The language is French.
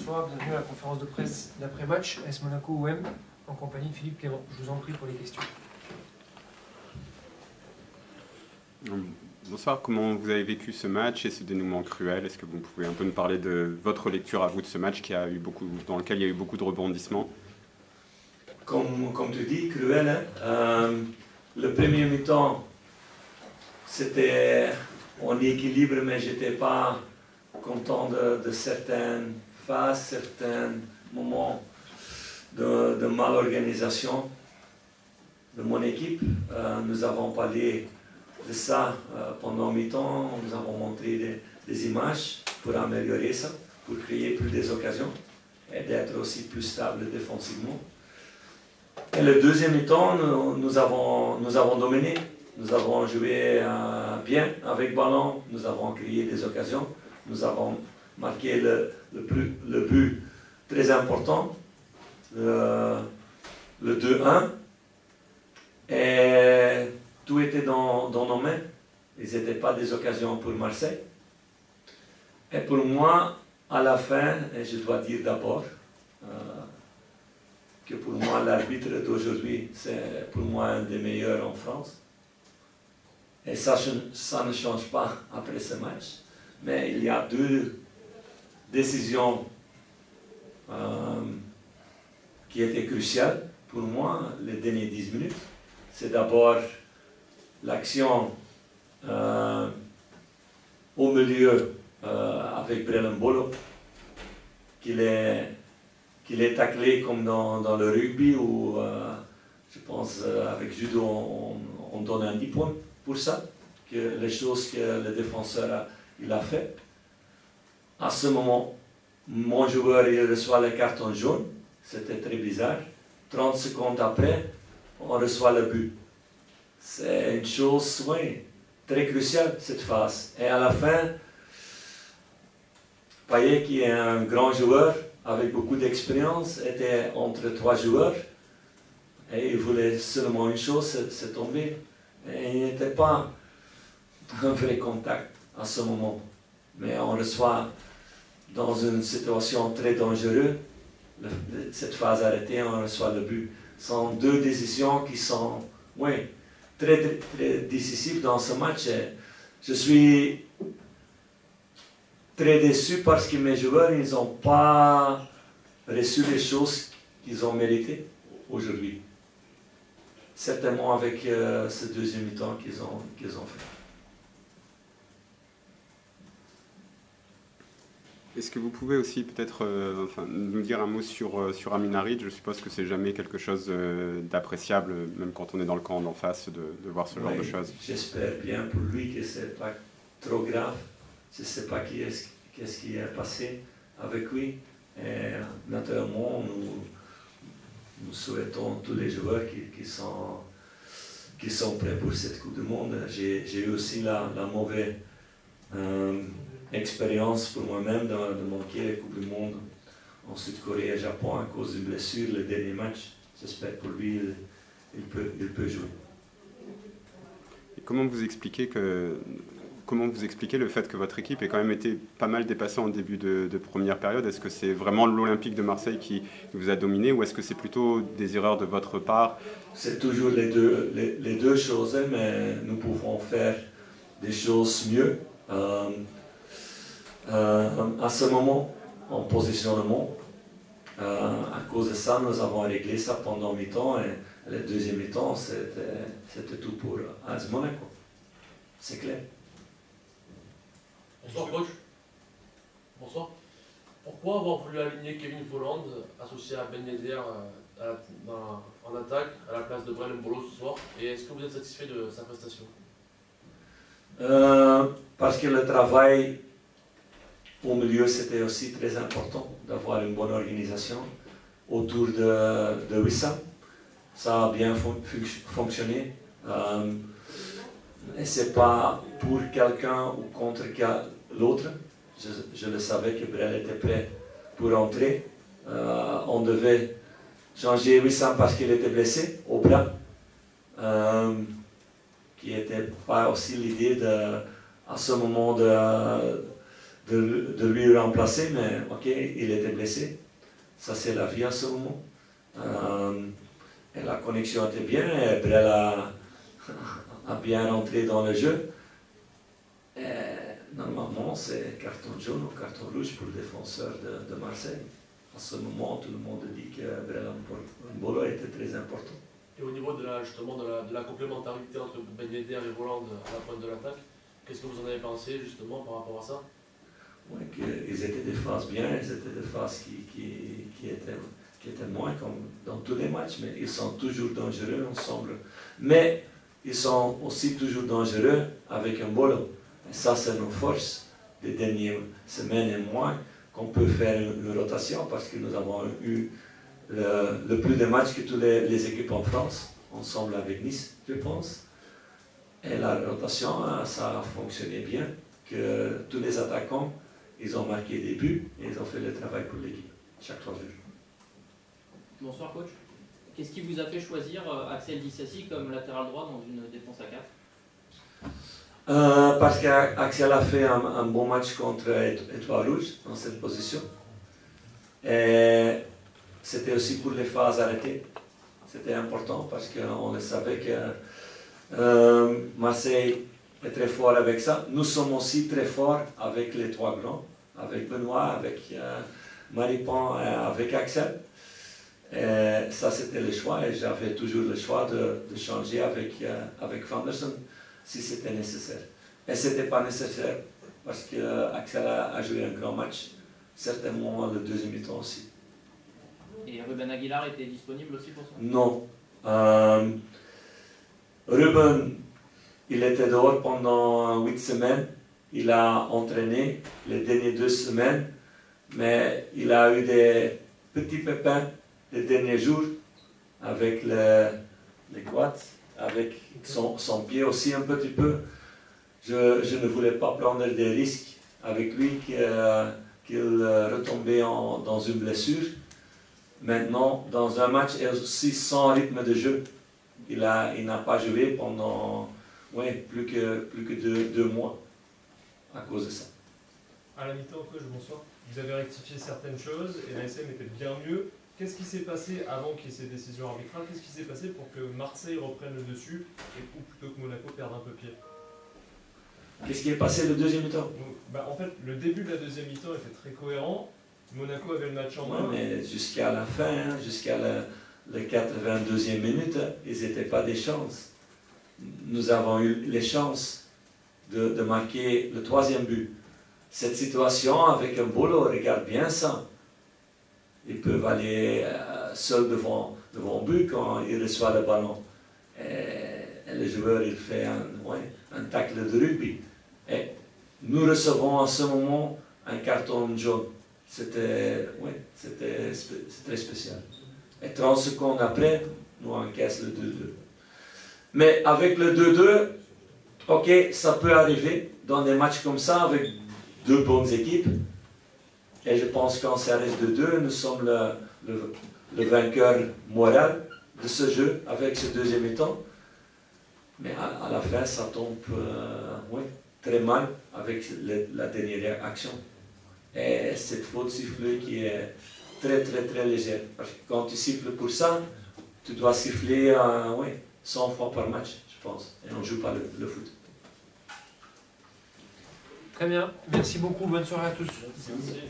bonsoir, bienvenue à la conférence de presse d'après-match AS Monaco-OM en compagnie de Philippe Clément. Je vous en prie pour les questions. Bonsoir, comment vous avez vécu ce match et ce dénouement cruel? Est-ce que vous pouvez un peu nous parler de votre lecture à vous de ce match dans lequel il y a eu beaucoup de rebondissements? Comme tu dis, cruel, hein? Le premier mi-temps, c'était en équilibre, mais je n'étais pas content de certaines phases, certains moments de malorganisation de mon équipe. Nous avons parlé de ça pendant mi-temps, nous avons montré des images pour améliorer ça, pour créer plus des occasions et d'être aussi plus stable défensivement. Et le deuxième mi-temps, nous avons dominé, nous avons joué bien avec ballon, nous avons créé des occasions, nous avons marqué le but très important, le 2-1, et tout était dans nos mains. Ils n'étaient pas des occasions pour Marseille. Et pour moi, à la fin, et je dois dire d'abord que pour moi, l'arbitre d'aujourd'hui, c'est pour moi un des meilleurs en France. Et ça ne change pas après ce match. Mais il y a deux décisions qui étaient cruciales pour moi les dernières 10 minutes. C'est d'abord l'action au milieu avec Brelin Bolo, qu'il est taclé comme dans le rugby où je pense avec judo on donne un 10 points pour ça, que les choses que le défenseur il a fait. À ce moment, mon joueur il reçoit le carton jaune, c'était très bizarre. 30 secondes après, on reçoit le but. C'est une chose, oui, très cruciale cette phase. Et à la fin, Payet, qui est un grand joueur avec beaucoup d'expérience, était entre trois joueurs et il voulait seulement une chose, c'est tomber. Et il n'était pas un vrai contact à ce moment. Mais on reçoit dans une situation très dangereuse, cette phase arrêtée, on reçoit le but. Ce sont deux décisions qui sont, oui, très décisives dans ce match. Et je suis très déçu parce que mes joueurs, ils n'ont pas reçu les choses qu'ils ont méritées aujourd'hui. Certainement avec ce deuxième mi-temps qu'ils ont fait. Est-ce que vous pouvez aussi peut-être nous dire un mot sur Amin Harit? Je suppose que c'est jamais quelque chose d'appréciable, même quand on est dans le camp d'en face, de voir ce genre de choses. J'espère bien pour lui que ce n'est pas trop grave. Je ne sais pas qu'est-ce qui est passé avec lui. Et naturellement, nous souhaitons tous les joueurs qui sont prêts pour cette Coupe du Monde. J'ai eu aussi la mauvaise expérience pour moi-même de manquer la Coupe du Monde en Sud-Corée et Japon à cause d'une blessure, le dernier match. J'espère pour lui, il peut jouer. Et comment vous expliquez le fait que votre équipe ait quand même été pas mal dépassée en début de première période? Est-ce que c'est vraiment l'Olympique de Marseille qui vous a dominé ou est-ce que c'est plutôt des erreurs de votre part? C'est toujours les deux choses, mais nous pouvons faire des choses mieux. À ce moment, en positionnement, à cause de ça, nous avons réglé ça pendant mi-temps et le deuxième mi-temps, c'était tout pour AS Monaco. C'est clair. Bonsoir coach. Bonsoir. Pourquoi avoir voulu aligner Kevin Volland associé à Ben Yedder en attaque à la place de Brelin Bolo ce soir? Et est-ce que vous êtes satisfait de sa prestation? Parce que le travail au milieu, c'était aussi très important d'avoir une bonne organisation autour de Wissam. Ça a bien fonctionné. Et ce n'est pas pour quelqu'un ou contre l'autre. Je le savais que Brel était prêt pour entrer. On devait changer Wissam parce qu'il était blessé au bras. Qui n'était pas aussi l'idée à ce moment de de lui remplacer, mais ok, il était blessé. Ça, c'est la vie à ce moment. Et la connexion était bien, et Brel a bien rentré dans le jeu. Et normalement, c'est carton jaune ou carton rouge pour le défenseur de Marseille. À ce moment, tout le monde dit que Brel Mbolo était très important. Et au niveau justement de la complémentarité entre Ben Yedder et Voland à la pointe de l'attaque, qu'est-ce que vous en avez pensé justement par rapport à ça? Oui, qu'ils étaient des phases bien, ils étaient des phases qui étaient moins comme dans tous les matchs, mais ils sont toujours dangereux ensemble. Mais ils sont aussi toujours dangereux avec un Mbolo. Et ça, c'est nos forces des dernières semaines et mois, qu'on peut faire une rotation parce que nous avons eu le plus de matchs que toutes les équipes en France, ensemble avec Nice, je pense. Et la rotation, ça a fonctionné bien, que tous les attaquants, ils ont marqué des buts et ils ont fait le travail pour l'équipe, chaque 3 jours. Bonsoir coach. Qu'est-ce qui vous a fait choisir Axel Disasi comme latéral droit dans une défense à 4? Parce qu'Axel a fait un bon match contre Étoile Rouge dans cette position. Et c'était aussi pour les phases arrêtées. C'était important parce qu'on le savait que Marseille est très fort avec ça. Nous sommes aussi très forts avec les 3 grands, avec Benoît, avec Maripan et avec Axel. Et ça, c'était le choix et j'avais toujours le choix de changer avec Vanderson si c'était nécessaire. Et ce n'était pas nécessaire parce qu'Axel a joué un grand match, certainement le deuxième mi-temps aussi. Et Ruben Aguilar était disponible aussi pour ça? Non. Ruben, il était dehors pendant 8 semaines. Il a entraîné les dernières 2 semaines, mais il a eu des petits pépins les derniers jours avec les quads, avec son pied aussi un petit peu. Je ne voulais pas prendre des risques avec lui qu'il retombait dans une blessure. Maintenant, dans un match et aussi sans rythme de jeu, il n'a pas joué pendant plus que 2 mois à cause de ça. À la mi-temps, coach, bonsoir. Vous avez rectifié certaines choses et l'ASM était bien mieux. Qu'est-ce qui s'est passé avant qu'il y ait ces décisions arbitrales? Qu'est-ce qui s'est passé pour que Marseille reprenne le dessus ou plutôt que Monaco perde un peu pied? Qu'est-ce qui est passé le deuxième mi-temps? En fait, le début de la deuxième mi-temps était très cohérent. Monaco avait le match en main. Mais jusqu'à la fin, jusqu'à la 82e minute, ils n'étaient pas des chances. Nous avons eu les chances de marquer le 3e but. Cette situation avec un Mbolo, regarde bien ça. Ils peuvent aller seuls devant le but quand il reçoit le ballon. Et le joueur, il fait un tacle de rugby. Et nous recevons en ce moment un carton jaune. C'était très spécial. Et 30 secondes après, nous encaissons le 2-2. Mais avec le 2-2, ok, ça peut arriver dans des matchs comme ça avec 2 bonnes équipes. Et je pense qu'en ça reste 2-2, nous sommes le vainqueur moral de ce jeu avec ce deuxième mi-temps. Mais à la fin, ça tombe très mal avec la dernière action. Et cette faute sifflée qui est très légère. Parce que quand tu siffles pour ça, tu dois siffler 100 fois par match, je pense. Et on ne joue pas le foot. Très bien, merci beaucoup, bonne soirée à tous. Merci.